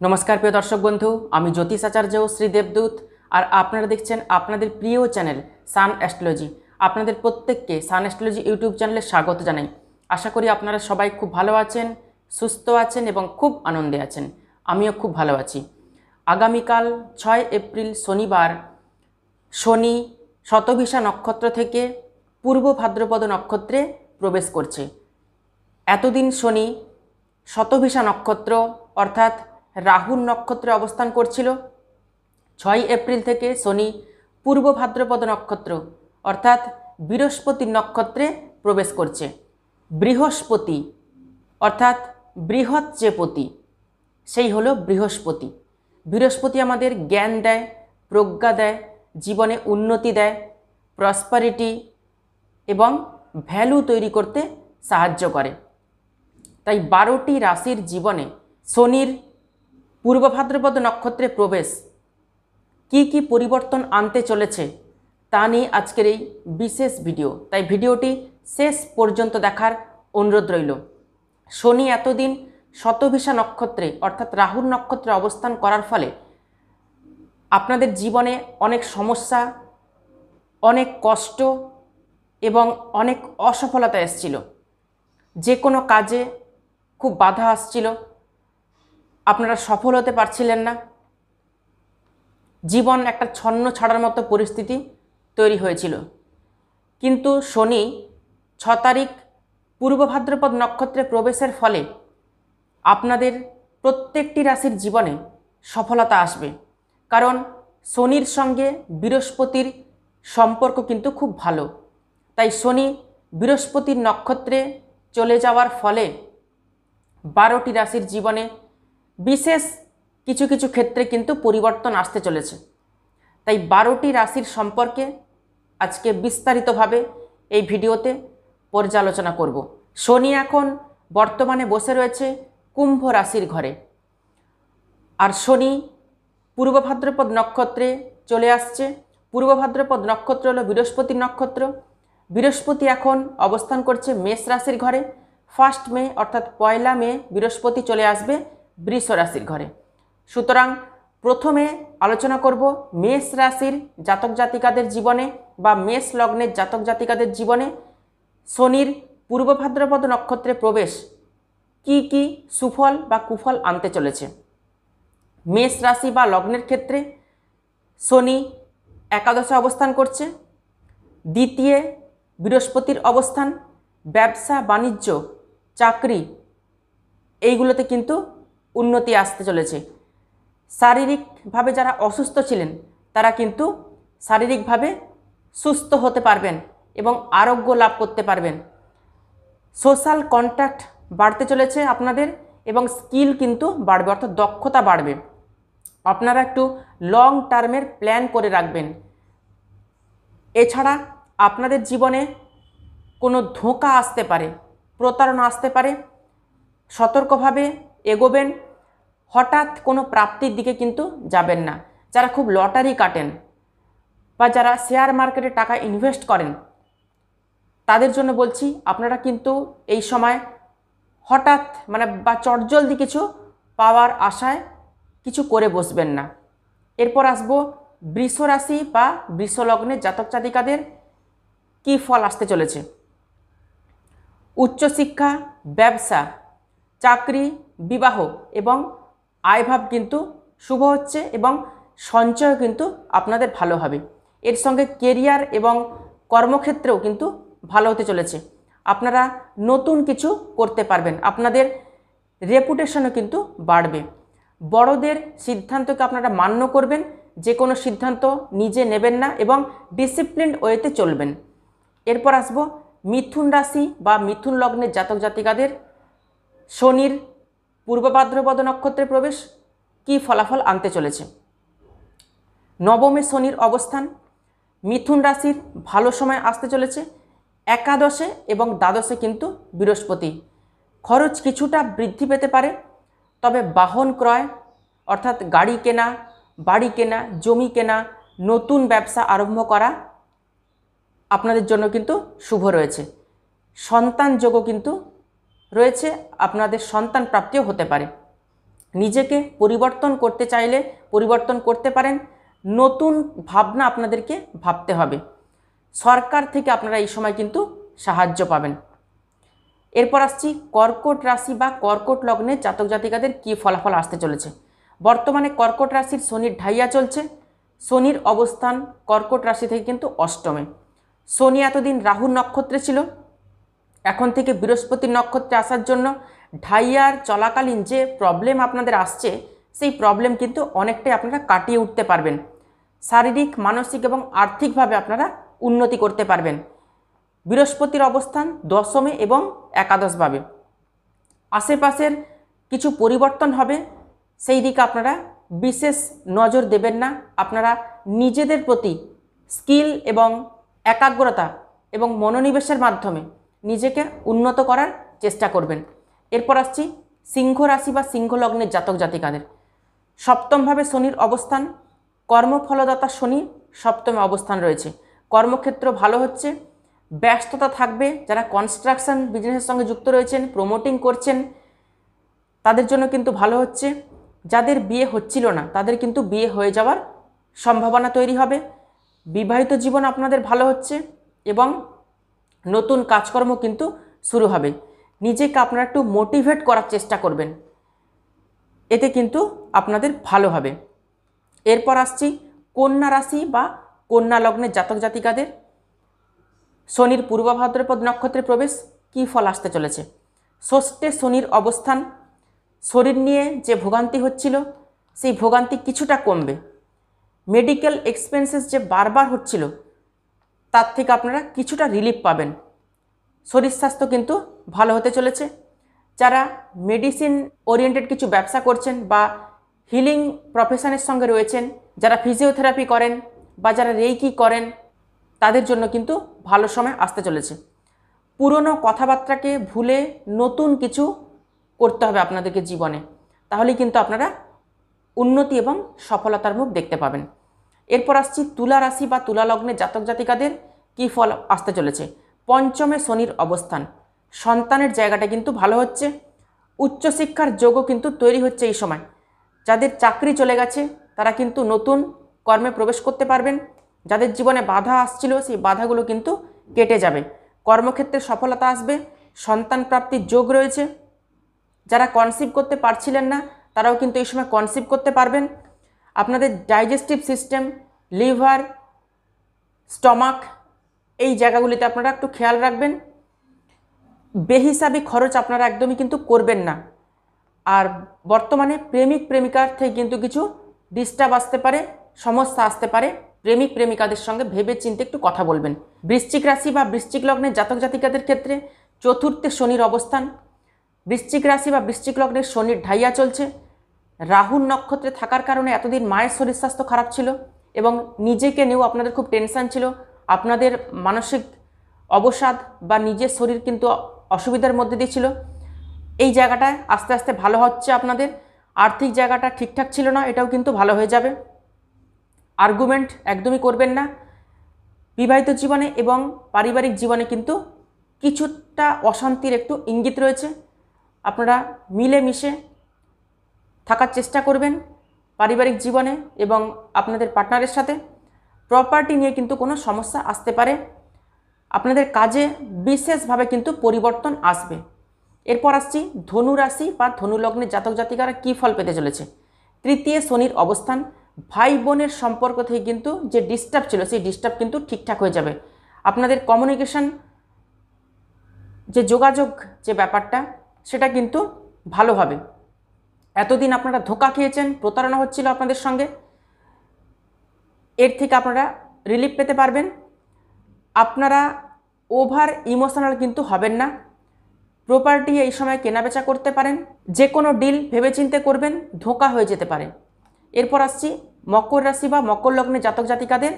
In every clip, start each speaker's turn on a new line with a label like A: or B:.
A: नमस्कार प्रिय दर्शक बंधु आमी ज्योतिष आचार्य श्री देवदूत और आपनारा देखছেন আপনাদের প্রিয় চ্যানেল সান অ্যাস্ট্রোলজি। আপনাদের প্রত্যেককে সান অ্যাস্ট্রোলজি ইউটিউব চ্যানেলে স্বাগত জানাই। আশা করি আপনারা সবাই খুব ভালো আছেন, সুস্থ আছেন এবং খুব আনন্দে আছেন। আমিও খুব ভালো আছি। আগামীকাল 6 এপ্রিল শনিবার শনি শতভিষা নক্ষত্র থেকে পূর্ব ভাদ্রপদ নক্ষত্রে প্রবেশ করছে। এতদিন শনি শতভিষা নক্ষত্র অর্থাৎ রাহুর নক্ষত্রে অবস্থান করছিল। 6 এপ্রিল থেকে শনি পূর্ব ভাদ্রপদ নক্ষত্র অর্থাৎ বৃহস্পতির নক্ষত্রে প্রবেশ করছে। বৃহস্পতি অর্থাৎ বৃহৎ যে পতি সেই হলো বৃহস্পতি। বৃহস্পতি আমাদের জ্ঞান দেয়, প্রজ্ঞা দেয়, জীবনে উন্নতি দেয়, প্রসপারিটি এবং ভ্যালু তৈরি করতে সাহায্য করে। তাই 12টি রাশির জীবনে শনির পূর্ব ভাদ্রপদ নক্ষত্রে প্রবেশ কি পরিবর্তন আনতে চলেছে তা নিয়ে আজকের এই বিশেষ ভিডিও। তাই ভিডিওটি শেষ পর্যন্ত দেখার অনুরোধ রইল। শনি এতদিন শতভিষা নক্ষত্রে অর্থাৎ রাহুর নক্ষত্রে অবস্থান করার ফলে আপনাদের জীবনে অনেক সমস্যা, অনেক কষ্ট এবং অনেক অসফলতা এসেছিল। যে কোনো কাজে খুব বাধা আসছিল, আপনারা সফল হতে পারছিলেন না, জীবন একটা ছন্ন ছাড়ার মতো পরিস্থিতি তৈরি হয়েছিল। কিন্তু শনি 6 তারিখ পূর্ব ভাদ্রপদ নক্ষত্রে প্রবেশের ফলে আপনাদের প্রত্যেকটি রাশির জীবনে সফলতা আসবে। কারণ শনির সঙ্গে বৃহস্পতির সম্পর্ক কিন্তু খুব ভালো। তাই শনি বৃহস্পতির নক্ষত্রে চলে যাওয়ার ফলে 12টি রাশির জীবনে বিশেষ কিছু কিছু ক্ষেত্রে কিন্তু পরিবর্তন আসতে চলেছে। তাই 12টি রাশির সম্পর্কে আজকে বিস্তারিতভাবে এই ভিডিওতে পর্যালোচনা করব। শনি এখন বর্তমানে বসে রয়েছে কুম্ভ রাশির ঘরে, আর শনি পূর্ব ভাদ্রপদ নক্ষত্রে চলে আসছে। পূর্ব ভাদ্রপদ নক্ষত্র হলো বৃহস্পতির নক্ষত্র। বৃহস্পতি এখন অবস্থান করছে মেষ রাশির ঘরে। 1 মে অর্থাৎ 1 মে বৃহস্পতি চলে আসবে বৃষ রাশির ঘরে। সুতরাং প্রথমে আলোচনা করব মেষ রাশির জাতক জাতিকাদের জীবনে বা মেষ লগ্নের জাতক জাতিকাদের জীবনে শনির পূর্ব ভাদ্রপদ নক্ষত্রে প্রবেশ কি সুফল বা কুফল আনতে চলেছে। মেষ রাশি বা লগ্নের ক্ষেত্রে শনি একাদশে অবস্থান করছে। দ্বিতীয় বৃহস্পতির অবস্থান, ব্যবসা বাণিজ্য চাকরি এইগুলোতে কিন্তু উন্নতি আসতে চলেছে। শারীরিকভাবে যারা অসুস্থ ছিলেন তারা কিন্তু শারীরিকভাবে সুস্থ হতে পারবেন এবং আরোগ্য লাভ করতে পারবেন। সোশ্যাল কন্ট্যাক্ট বাড়তে চলেছে আপনাদের এবং স্কিল কিন্তু বাড়বে, অর্থাৎ দক্ষতা বাড়বে। আপনারা একটু লং টার্মের প্ল্যান করে রাখবেন। এছাড়া আপনাদের জীবনে কোনো ধোঁকা আসতে পারে, প্রতারণা আসতে পারে, সতর্কভাবে এগোবেন। হঠাৎ কোনো প্রাপ্তির দিকে কিন্তু যাবেন না। যারা খুব লটারি কাটেন বা যারা শেয়ার মার্কেটে টাকা ইনভেস্ট করেন তাদের জন্য বলছি, আপনারা কিন্তু এই সময় হঠাৎ বা চটজলদি কিছু পাওয়ার আশায় কিছু করে বসবেন না। এরপর আসবো বৃষ রাশি বা বৃষ লগ্নের জাতক জাতিকাদের কী ফল আসতে চলেছে। উচ্চশিক্ষা, ব্যবসা, চাকরি, বিবাহ এবং আয়ভাব কিন্তু শুভ হচ্ছে এবং সঞ্চয় কিন্তু আপনাদের ভালো হবে। এর সঙ্গে কেরিয়ার এবং কর্মক্ষেত্রেও কিন্তু ভালো হতে চলেছে। আপনারা নতুন কিছু করতে পারবেন, আপনাদের রেপুটেশনও কিন্তু বাড়বে। বড়দের সিদ্ধান্তকে আপনারা মান্য করবেন, যে কোনো সিদ্ধান্ত নিজে নেবেন না এবং ডিসিপ্লিনড ওয়েতে চলবেন। এরপর আসবো মিথুন রাশি বা মিথুন লগ্নের জাতক জাতিকাদের শনির পূর্ব ভাদ্রপদ নক্ষত্রে প্রবেশ কী ফলাফল আনতে চলেছে। নবমে শনির অবস্থান, মিথুন রাশির ভালো সময় আসতে চলেছে। একাদশে এবং দ্বাদশে কিন্তু বৃহস্পতি। খরচ কিছুটা বৃদ্ধি পেতে পারে, তবে বাহন ক্রয় অর্থাৎ গাড়ি কেনা, বাড়ি কেনা, জমি কেনা, নতুন ব্যবসা আরম্ভ করা আপনাদের জন্য কিন্তু শুভ রয়েছে। সন্তান যোগও কিন্তু রয়েছে, আপনাদের সন্তান প্রাপ্তিও হতে পারে। নিজেকে পরিবর্তন করতে চাইলে পরিবর্তন করতে পারেন, নতুন ভাবনা আপনাদেরকে ভাবতে হবে। সরকার থেকে আপনারা এই সময় কিন্তু সাহায্য পাবেন। এরপর আসছি কর্কট রাশি বা কর্কট লগ্নে জাতক জাতিকাদের কী ফলাফল আসতে চলেছে। বর্তমানে কর্কট রাশির শনির ঢাইয়া চলছে। শনির অবস্থান কর্কট রাশি থেকে কিন্তু অষ্টমে। শনি এতদিন রাহুর নক্ষত্রে ছিল, এখন থেকে বৃহস্পতির নক্ষত্রে আসার জন্য ঢাইয়ার চলাকালীন যে প্রবলেম আপনাদের আসছে সেই প্রবলেম কিন্তু অনেকটাই আপনারা কাটিয়ে উঠতে পারবেন। শারীরিক, মানসিক এবং আর্থিকভাবে আপনারা উন্নতি করতে পারবেন। বৃহস্পতির অবস্থান দশমে এবং একাদশভাবে। আশেপাশের কিছু পরিবর্তন হবে, সেই দিকে আপনারা বিশেষ নজর দেবেন না। আপনারা নিজেদের প্রতি স্কিল এবং একাগ্রতা এবং মনোনিবেশের মাধ্যমে নিজেকে উন্নত করার চেষ্টা করবেন। এরপর আসছি সিংহ রাশি বা সিংহ লগ্নের জাতক জাতিকাদের। সপ্তমভাবে শনির অবস্থান, কর্মফলদাতা শনি সপ্তমে অবস্থান রয়েছে। কর্মক্ষেত্র ভালো হচ্ছে, ব্যস্ততা থাকবে। যারা কনস্ট্রাকশন বিজনেসের সঙ্গে যুক্ত রয়েছেন, প্রমোটিং করছেন, তাদের জন্য কিন্তু ভালো হচ্ছে। যাদের বিয়ে হচ্ছিল না তাদের কিন্তু বিয়ে হয়ে যাওয়ার সম্ভাবনা তৈরি হবে। বিবাহিত জীবন আপনাদের ভালো হচ্ছে এবং নতুন কাজকর্ম কিন্তু শুরু হবে। নিজেকে আপনারা একটু মোটিভেট করার চেষ্টা করবেন, এতে কিন্তু আপনাদের ভালো হবে। এরপর আসছি কন্যা রাশি বা কন্যা লগ্নের জাতক জাতিকাদের। শনির পূর্ব ভাদ্রপদ নক্ষত্রে প্রবেশ, কী ফল আসতে চলেছে। ষষ্ঠে শনির অবস্থান, শরীর নিয়ে যে ভোগান্তি হচ্ছিল সেই ভোগান্তি কিছুটা কমবে। মেডিকেল এক্সপেন্সেস যে বারবার হচ্ছিল তার থেকে আপনারা কিছুটা রিলিফ পাবেন। শরীর স্বাস্থ্য কিন্তু ভালো হতে চলেছে। যারা মেডিসিন ওরিয়েন্টেড কিছু ব্যবসা করছেন বা হিলিং প্রফেশনের সঙ্গে রয়েছেন, যারা ফিজিওথেরাপি করেন বা যারা রেইকি করেন, তাদের জন্য কিন্তু ভালো সময় আসতে চলেছে। পুরনো কথাবার্তাকে ভুলে নতুন কিছু করতে হবে আপনাদেরকে জীবনে, তাহলেই কিন্তু আপনারা উন্নতি এবং সফলতার মুখ দেখতে পাবেন। এরপর আসছি তুলা রাশি বা তুলা লগ্নের জাতক জাতিকাদের কী ফল আসতে চলেছে। পঞ্চমে শনির অবস্থান, সন্তানের জায়গাটা কিন্তু ভালো হচ্ছে। উচ্চশিক্ষার যোগও কিন্তু তৈরি হচ্ছে এই সময়। যাদের চাকরি চলে গেছে তারা কিন্তু নতুন কর্মে প্রবেশ করতে পারবেন। যাদের জীবনে বাধা আসছিল সেই বাধাগুলো কিন্তু কেটে যাবে। কর্মক্ষেত্রে সফলতা আসবে, সন্তান প্রাপ্তির যোগ রয়েছে। যারা কনসিভ করতে পারছিলেন না তারাও কিন্তু এই সময় কনসিভ করতে পারবেন। আপনাদের ডাইজেস্টিভ সিস্টেম, লিভার, স্টমাক, এই জায়গাগুলিতে আপনারা একটু খেয়াল রাখবেন। বেহিসাবি খরচ আপনারা একদমই কিন্তু করবেন না। আর বর্তমানে প্রেমিক প্রেমিকার থেকে কিন্তু কিছু ডিস্টার্ব আসতে পারে, সমস্যা আসতে পারে। প্রেমিক প্রেমিকাদের সঙ্গে ভেবে চিন্তে একটু কথা বলবেন। বৃশ্চিক রাশি বা বৃশ্চিক লগ্নের জাতক জাতিকাদের ক্ষেত্রে চতুর্থে শনির অবস্থান। বৃশ্চিক রাশি বা বৃশ্চিক লগ্নের শনির ঢাইয়া চলছে। রাহুর নক্ষত্রে থাকার কারণে এতদিন মায়ের শরীর স্বাস্থ্য খারাপ ছিল এবং নিজেকে নিয়েও আপনাদের খুব টেনশন ছিল। আপনাদের মানসিক অবসাদ বা নিজের শরীর কিন্তু অসুবিধার মধ্যে দিয়ে ছিল। এই জায়গাটায় আস্তে আস্তে ভালো হচ্ছে আপনাদের। আর্থিক জায়গাটা ঠিকঠাক ছিল না, এটাও কিন্তু ভালো হয়ে যাবে। আর্গুমেন্ট একদমই করবেন না। বিবাহিত জীবনে এবং পারিবারিক জীবনে কিন্তু কিছুটা অশান্তির একটু ইঙ্গিত রয়েছে। আপনারা মিলেমিশে থাকার চেষ্টা করবেন পারিবারিক জীবনে এবং আপনাদের পার্টনারের সাথে। প্রপার্টি নিয়ে কিন্তু কোনো সমস্যা আসতে পারে। আপনাদের কাজে বিশেষভাবে কিন্তু পরিবর্তন আসবে। এরপর আসছি ধনু রাশি বা ধনু লগ্নের জাতক জাতিকারা কী ফল পেতে চলেছে। তৃতীয় শনির অবস্থান, ভাই বোনের সম্পর্ক থেকে কিন্তু যে ডিস্টার্ব ছিল সেই ডিস্টার্ব কিন্তু ঠিকঠাক হয়ে যাবে। আপনাদের কমিউনিকেশন, যে যোগাযোগ যে ব্যাপারটা, সেটা কিন্তু ভালো হবে। এতদিন আপনারা ধোঁকা খেয়েছেন, প্রতারণা হচ্ছিল আপনাদের সঙ্গে, এর থেকে আপনারা রিলিফ পেতে পারবেন। আপনারা ওভার ইমোশনাল কিন্তু হবেন না। প্রপার্টি এই সময় কেনাবেচা করতে পারেন। যে কোনো ডিল ভেবেচিন্তে করবেন, ধোঁকা হয়ে যেতে পারে। এরপর আসছি মকর রাশি বা মকর লগ্নে জাতক জাতিকাদের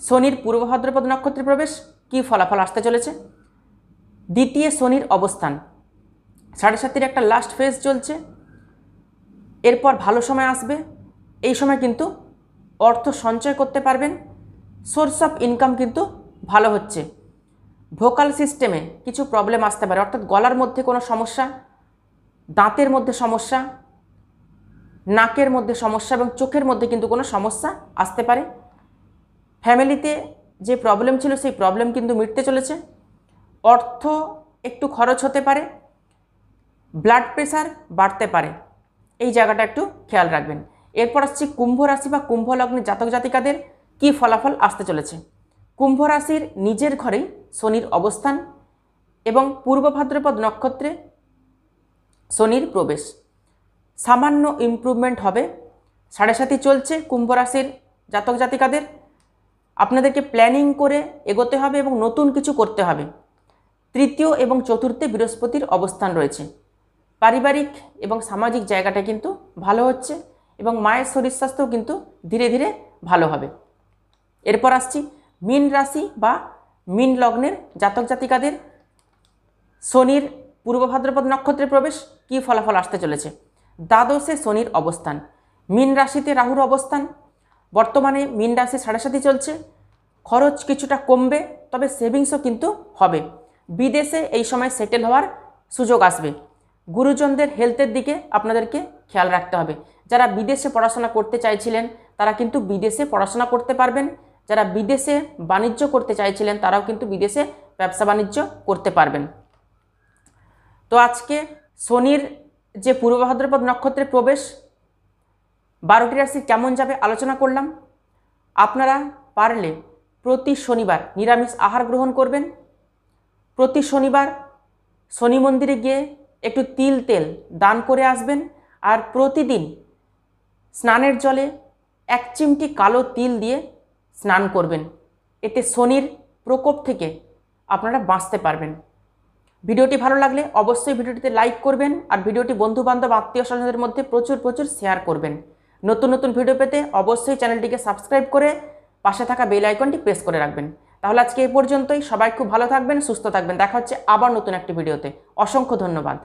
A: শনির পূর্ব ভাদ্রপদ নক্ষত্রে প্রবেশ, কী ফলাফল আসতে চলেছে। দ্বিতীয় শনির অবস্থান, 7.5 একটা লাস্ট ফেজ চলছে। এরপর ভালো সময় আসবে। এই সময় কিন্তু অর্থ সঞ্চয় করতে পারবেন। সোর্স অফ ইনকাম কিন্তু ভালো হচ্ছে। ভোকাল সিস্টেমে কিছু প্রবলেম আসতে পারে, অর্থাৎ গলার মধ্যে কোনো সমস্যা, দাঁতের মধ্যে সমস্যা, নাকের মধ্যে সমস্যা এবং চোখের মধ্যে কিন্তু কোনো সমস্যা আসতে পারে। ফ্যামিলিতে যে প্রবলেম ছিল সেই প্রবলেম কিন্তু মিটতে চলেছে। অর্থ একটু খরচ হতে পারে, ব্লাড প্রেশার বাড়তে পারে, এই জায়গাটা একটু খেয়াল রাখবেন। এরপর আসছি কুম্ভ রাশি বা কুম্ভ লগ্নের জাতক জাতিকাদের কি ফলাফল আসতে চলেছে। কুম্ভ রাশির নিজের ঘরেই শনির অবস্থান এবং পূর্ব ভাদ্রপদ নক্ষত্রে শনির প্রবেশ। সামান্য ইমপ্রুভমেন্ট হবে। 7.5 চলছে কুম্ভ রাশির জাতক জাতিকাদের। আপনাদেরকে প্ল্যানিং করে এগোতে হবে এবং নতুন কিছু করতে হবে। তৃতীয় এবং চতুর্থে বৃহস্পতির অবস্থান রয়েছে। পারিবারিক এবং সামাজিক জায়গাটা কিন্তু ভালো হচ্ছে এবং মায়ের শরীর স্বাস্থ্যও কিন্তু ধীরে ধীরে ভালো হবে। এরপর আসছি মীন রাশি বা মীন লগ্নের জাতক জাতিকাদের শনির পূর্ব ভাদ্রপদ নক্ষত্রে প্রবেশ কী ফলাফল আসতে চলেছে। দ্বাদশে শনির অবস্থান, মীন রাশিতে রাহুর অবস্থান। বর্তমানে মীন রাশি 7.5 চলছে। খরচ কিছুটা কমবে, তবে সেভিংসও কিন্তু হবে। বিদেশে এই সময় সেটেল হওয়ার সুযোগ আসবে। গুরুজনদের হেলথের দিকে আপনাদেরকে খেয়াল রাখতে হবে। যারা বিদেশে পড়াশোনা করতে চাইছিলেন তারা কিন্তু বিদেশে পড়াশোনা করতে পারবেন। যারা বিদেশে বাণিজ্য করতে চাইছিলেন তারাও কিন্তু বিদেশে ব্যবসা বাণিজ্য করতে পারবেন। তো আজকে শনির যে পূর্ব ভাদ্রপদ নক্ষত্রে প্রবেশ 12টি রাশি কেমন যাবে আলোচনা করলাম। আপনারা পারলে প্রতি শনিবার নিরামিষ আহার গ্রহণ করবেন। প্রতি শনিবার শনি মন্দিরে গিয়ে একটু তিল তেল দান করে আসবেন। আর প্রতিদিন স্নানের জলে 1 চিমটি কালো তিল দিয়ে স্নান করবেন। এতে শনির প্রকোপ থেকে আপনারা বাঁচতে পারবেন। ভিডিওটি ভালো লাগলে অবশ্যই ভিডিওটিতে লাইক করবেন আর ভিডিওটি বন্ধুবান্ধব আত্মীয় স্বজনদের মধ্যে প্রচুর শেয়ার করবেন। নতুন নতুন ভিডিও পেতে অবশ্যই চ্যানেলটিকে সাবস্ক্রাইব করে পাশে থাকা বেল আইকনটি প্রেস করে রাখবেন। তাহলে আজকে এই পর্যন্তই। সবাই খুব ভালো থাকবেন, সুস্থ থাকবেন। দেখা হচ্ছে আবার নতুন একটি ভিডিওতে। অসংখ্য ধন্যবাদ।